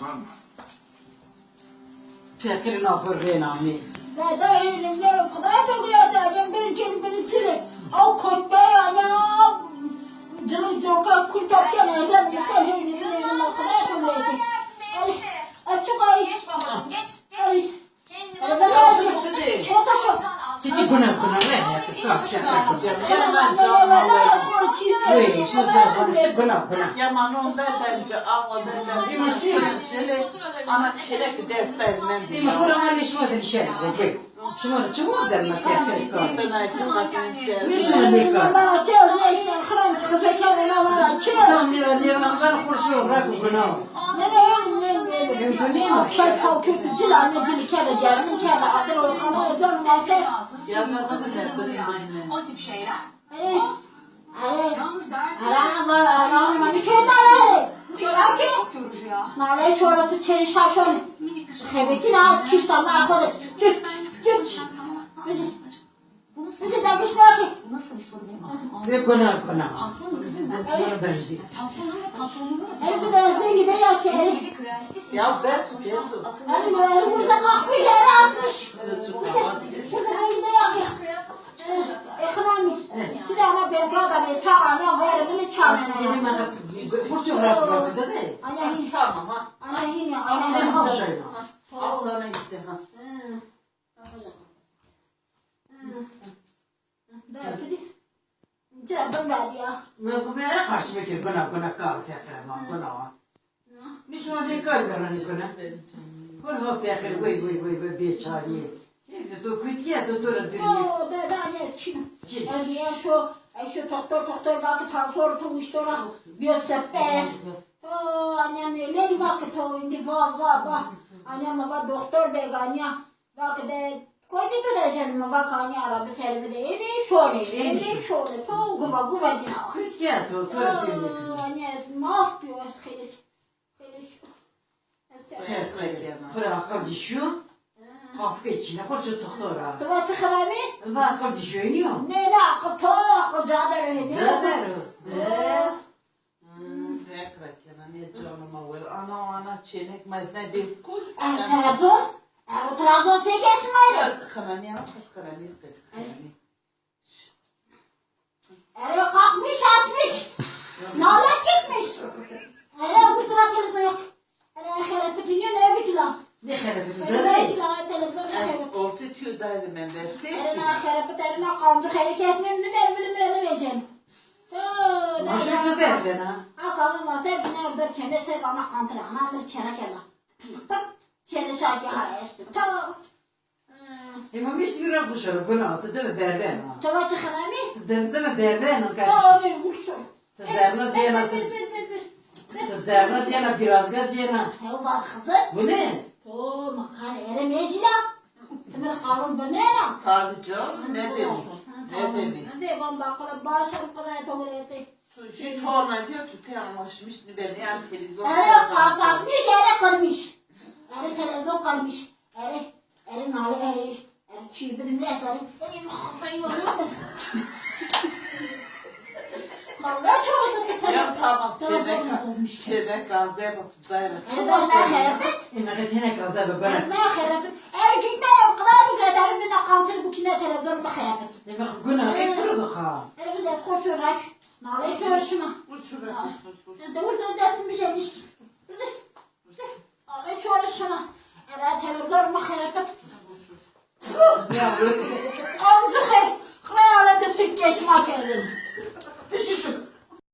var mı? Fikrin ahırın ami. Ne de elinde o kadar da gülerdim. Bir kere birisi. O kotta ya. Canım çok kurtarken ezen bir sevdiğini benim o kadar da gülerdim. Açık ay. Geç babacığım geç. Ay. Kendine Ben açık. O da şu. Cici günah ne yaptı? Kalkacak. Ben canım. Böyle sözler bana günah. Yaman onda bence ağladı bence. Ana çelek derslerden Değil mi? Kur'an'ın işi var bir şey. Şimdi çok güzel makyaj kaldı. Ben aydın makinesi. Ben açıyorum. Ne işte kıran kızarken ne var açıyorum. Tam liranlar kurşun bırak günah. Kent halkı cilanıcılık kere geldim kere adır olkanı özel nasıl? Yanladı mı der bölümlerine? o tip şeyler. Yalnız dersin Ama bir kere daha Çoraki. çok yorucu ya. Nalay çoratı çeri şaşon. Hebetin ha kiştamla akıllı. Çıt. Bu nasıl Bizi demişler ki. Bu nasıl bir soru benim? Ve günah. Patron mu kızım ben? Sonra ben değil. Patronum Her bir dersten gidiyor ki. Evi kraliçesi. Ya Besu. Elimizden kalkmış yere atmış. Bize gidiyor ki. Ekonomik. Bir de ama ben burada bir çağırıyor. Verimini çağırıyor. Kurşun bırak da değil. Anne Tamam ha. yine. Sen Anne boşayma. Al sana iste ha. Cebim ver ya. Bu bir yere karşı bekir günah kaldı tekrar günah. Bir şu an ne kadar günah. Kurhok tekrar vay beçari. Evde dokuydu ya doktora dönüyor. O da ne çim. Ya şu doktor bakı transfer tutmuştura. Bir sefer. O annem neler bakı to indi va. Annem baba doktor beganya. Bakı de koydu da sen bak anne aradı serbe de evi şöyle. So guva dina. Kuydu ya doktora dönüyor. Anne smart diyor eskili. Kura akıl düşüyor. Hafif içine kurşun doktora. Tuva çıkarami? Va akıl düşüyor yiyor. Ne akı to akı cadar öyle. Cadar. Rekret yana ne canıma ver. Ana çenek mazne bez koy. Trabzon? Trabzon sevgisin ayrı. Kanani yana kanani pes kanani. Kalkmış atmış. Nalet gitmiş. Bu sıra televizyon yok. Herhalde dünya ne biçilen? Ne hareket Ne ediyor? biçilen televizyon ne Orta tüy daydı mende. Herhalde kaldı herkesin önünü benim vereceğim. Maşallah ver bana. Kalın masaya binerdir kendi sen bana antrenmandır çene kella. Çene şarkı hayıştı. Tamam. Ama müşt yürü kuşarı günah. Değil mi berben? Tuva çıkarami? Değil mi berben? Bir kuşu. Zerna diyene. Zerna diyene biraz gel diyene. Eyvah kızı. Bu ne? Oo makar eremeyiciler. Temel kalın bu ne lan? Tabii canım ne demek? Ne demek? Ne ben bakıyorum başım kadar doğruydu. Şu torna diyor tutu anlaşmış ben yani televizyon. Kapatmış, kırmış. Televizyon kalmış. Nalı çiğ bir ne sarı. Kafayı vuruyor. Kavga çoğaldı. Ya tamam çenek gazete bak tutayla. İma geçene kalsa be bana. Erkekler o kadar bu kadar bir nakantır bu kine televizyon bakayapet. İma günah ektirdi ha. Bir de koşuyor. Nalı çağırışma. Bu şurada dur. Doğru dersin bir şey iş. Nalı çağırışma. Televizyon bakayapet. Ya Amca hey. Hayalete süt geçmek elin. düşüşük.